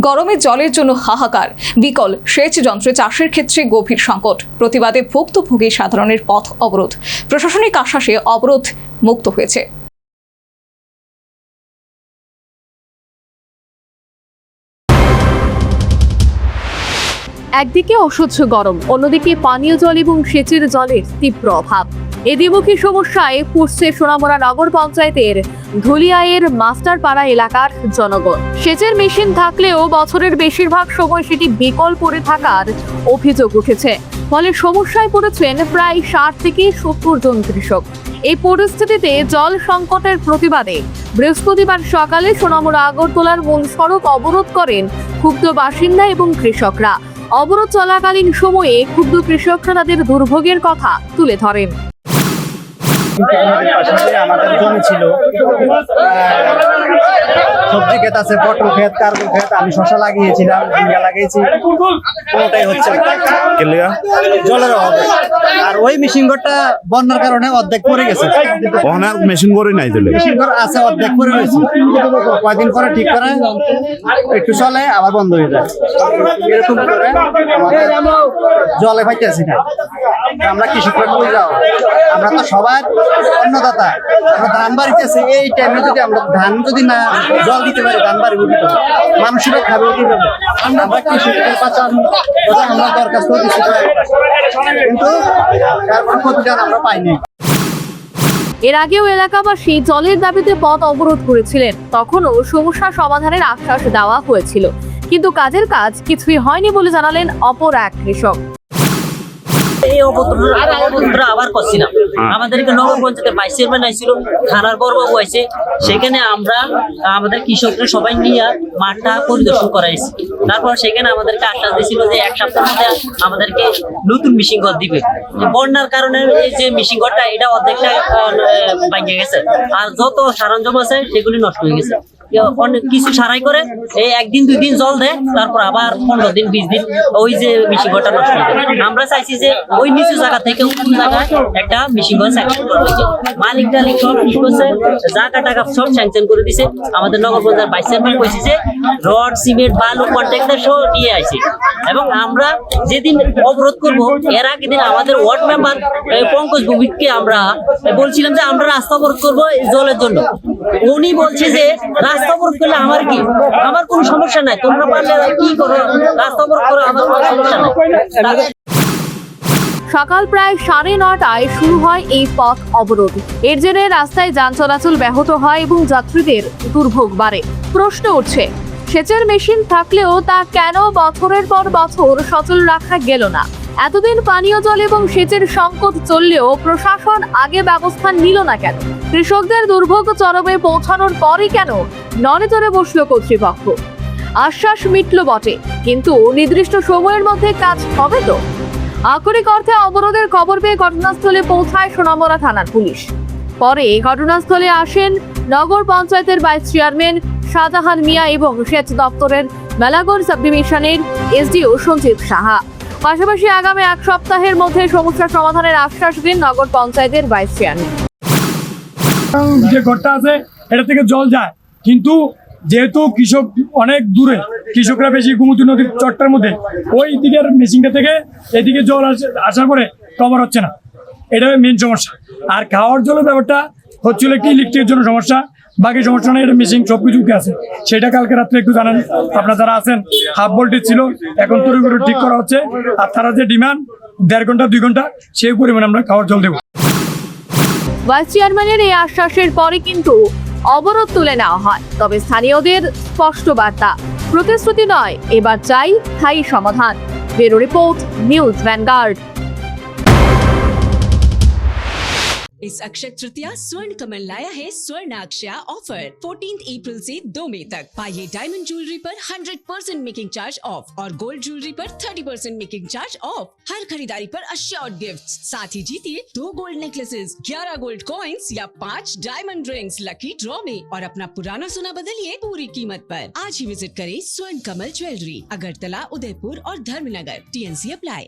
গরমে জলের জন্য হাহাকার, বিকল সেচ যন্ত্রে চাষের ক্ষেত্রে গভীর সংকট। প্রতিবাদে ভুক্তভোগী সাধারণের পথ অবরোধ। প্রশাসনিক আশ্বাসে অবরোধ মুক্ত হয়েছে। একদিকে অসহ্য গরম, অন্যদিকে পানীয় জল এবং সেচের জলের তীব্র অভাব। এই দ্বিমুখী সমস্যায় পড়ছে সোনামুড়া নগর পঞ্চায়েতের ধুলিয়ায়ের মাস্টারপাড়া এলাকার জনগণ। সেচের মেশিন থাকলেও বছরের বেশিরভাগ সময় সেটি বিকল পড়ে থাকার অভিযোগ উঠেছে। ফলে সমস্যায় পড়েছেন প্রায় 60 থেকে 70 জন কৃষক। এই পরিস্থিতিতে জল সংকটের প্রতিবাদে বৃহস্পতিবার সকালে সোনামুড়া আগরতলার মূল সড়ক অবরোধ করেন ক্ষুব্ধ বাসিন্দা এবং কৃষকরা। অবরোধ চলাকালীন সময়ে ক্ষুব্ধ কৃষকরা তাদের দুর্ভোগের কথা তুলে ধরেন। আমাদের জমি ছিল, সবজি ক্ষেত আছে, পটল ক্ষেত, কারগুল ক্ষেত, আমি শশা লাগিয়েছিলাম, ঝিঙ্গা লাগিয়েছি, কোনোটাই হচ্ছে জলের অভাবে। আর ওই মেশিন ঘরটা বন্যার কারণে অর্ধেক পড়ে গেছে। মেশিন করে নাই দিলে মেশিন ঘর আছে, অর্ধেক পড়ে রয়েছে। কয়দিন পরে ঠিক করে একটু চলে, আবার বন্ধ হয়ে যায়। এরকম করে আমাদের জলে পাইতেছি না। আমরা কৃষকরা কই যাও, আমরা তো সবার অন্নদাতা, আমরা ধান বাড়িতেছি। এই টাইমে যদি আমরা ধান যদি না জল দিতে পারি, ধান বাড়ি উঠতে হবে, মানুষেরা খাবে কিভাবে? আমরা কৃষকের বাঁচানো আমরা দরখাস্ত দিচ্ছি, কিন্তু তার কোনো প্রতিদান আমরা পাইনি। এর আগেও এলাকাবাসী জলের দাবিতে পথ অবরোধ করেছিলেন। তখনও সমস্যা সমাধানের আশ্বাস দেওয়া হয়েছিল, কিন্তু কাজের কাজ কিছুই হয়নি বলে জানালেন অপর এক কৃষক। এই অবরোধটা আবার করছি না। আমাদেরকে নগর পঞ্চায়েতের ভাইস চেয়ারম্যান আইছিল, থানার বড়বাবু আইছে, সেখানে আমরা আমাদের কৃষকরা সবাই নিয়ে মাঠটা পরিদর্শন করাইছি। তারপর সেখানে আমাদেরকে আশ্বাস দিয়েছিল যে 1 সপ্তাহের মধ্যে আমাদেরকে নতুন মেশিন ঘর দিবে। বন্যার কারণে এই যে মেশিন ঘরটা, এটা অর্ধেকটা ভাঙে গেছে, আর যত সরঞ্জাম আছে সেগুলি নষ্ট হয়ে গেছে। অনেক কিছু সারাই করে এই 1 দিন 2 দিন জল দেয়, তারপর আবার 15 দিন 20 দিন ওই যে মেশিন ঘরটা নষ্ট হয়ে যায়। আমরা চাইছি যে ওই নিচু জায়গা থেকে উঁচু জায়গায় একটা মেশিন ঘর স্যাংশন করা হয়েছে। মালিক টালিক সব কি করছে, জায়গা টাকা সব স্যাংশন করে দিছে। আমাদের নগর পঞ্চায়েত ভাইস চেয়ারম্যান কইছে যে রড, সিমেন্ট, বালু, কন্ট্রাক্টর সব নিয়ে আসে। এবং আমরা যেদিন অবরোধ করব, এর আগের দিন আমাদের ওয়ার্ড মেম্বার পঙ্কজ ভৌমিককে আমরা বলছিলাম যে আমরা রাস্তা অবরোধ করবো জলের জন্য। উনি বলছে যে রাস্তা অবরোধ করলে আমার কি, আমার কোনো সমস্যা নাই, তোমরা পারলে কি করো, রাস্তা অবরোধ করো, আমার কোনো সমস্যা নাই। সকাল প্রায় 9:30টায় শুরু হয় এই পথ অবরোধ। এর জেরে রাস্তায় যান চলাচল ব্যাহত হয় এবং যাত্রীদের দুর্ভোগ বাড়ে। প্রশ্ন উঠছে, সেচের মেশিন থাকলেও তা কেন বছরের পর বছর সচল রাখা গেল না? এতদিন পানীয় জল এবং সেচের সংকট চললেও প্রশাসন আগে ব্যবস্থা নিল না কেন? কৃষকদের দুর্ভোগ চরমে পৌঁছানোর পরই কেন নড়েচড়ে বসল কর্তৃপক্ষ? আশ্বাস মিটল বটে, কিন্তু নির্দিষ্ট সময়ের মধ্যে কাজ হবে তো? আক্ষরিক অর্থে অবরোধের খবর পেয়ে ঘটনাস্থলে পৌঁছায় সোনামুড়া থানার পুলিশ। পরে ঘটনাস্থলে আসেন নগর পঞ্চায়েতের ভাইস চেয়ারম্যান শাহজাহান মিয়া এবং সেচ দপ্তরের মেলাগড় সাবডিভিশনের এসডিও সঞ্জিত সাহা। পাশাপাশি আগামী 1 সপ্তাহের মধ্যে সমস্যা সমাধানের আশ্বাস দিন নগর পঞ্চায়েতের ভাইস চেয়ারম্যান। যে ঘরটা আছে এটা থেকে জল যায়, কিন্তু যেহেতু কৃষক অনেক দূরে, কৃষকরা বেশি গোমতী নদীর চট্টার মধ্যে, ওই দিকের মেশিনটা থেকে এদিকে জল আসার পরে কভার হচ্ছে না। এটা মেন সমস্যা। আর খাওয়ার জলের ব্যাপারটা হচ্ছিল কি ইলেকট্রিকের জন্য সমস্যা, বাকি সমস্যা নেই। এটা মেশিন সব কিছু আছে, সেটা কালকে রাত্রে একটু জানান আপনারা যারা আছেন। হাফ ভোল্টেজ ছিল, এখন তড়িঘড়ি ঠিক করা হচ্ছে। আর তারা যে ডিমান্ড 1.5 ঘন্টা 2 ঘন্টা, সেই পরিমাণে আমরা খাওয়ার জল দেবো। ভাইস চেয়ারম্যানের এই আশ্বাসের পরে কিন্তু অবরোধ তুলে নেওয়া হয়। তবে স্থানীয়দের স্পষ্ট বার্তা, প্রতিশ্রুতি নয়, এবার চাই স্থায়ী সমাধান। Bureau report, news vanguard. इस अक्षय तृतीया स्वर्ण कमल लाया है स्वर्ण अक्षया ऑफर 14 अप्रैल से 2 मई तक। पाइए डायमंड ज्वेलरी पर 100% मेकिंग चार्ज ऑफ और गोल्ड ज्वेलरी पर 30% मेकिंग चार्ज ऑफ। हर खरीदारी पर अश्योर्ड गिफ्ट्स, साथ ही जीतिए 2 गोल्ड नेकलेसेस, 11 गोल्ड कॉइन्स या 5 डायमंड रिंग्स लकी ड्रॉ में, और अपना पुराना सोना बदलिए पूरी कीमत पर। आज ही विजिट करें स्वर्ण कमल ज्वेलरी, अगरतला, उदयपुर और धर्मनगर। TNC apply.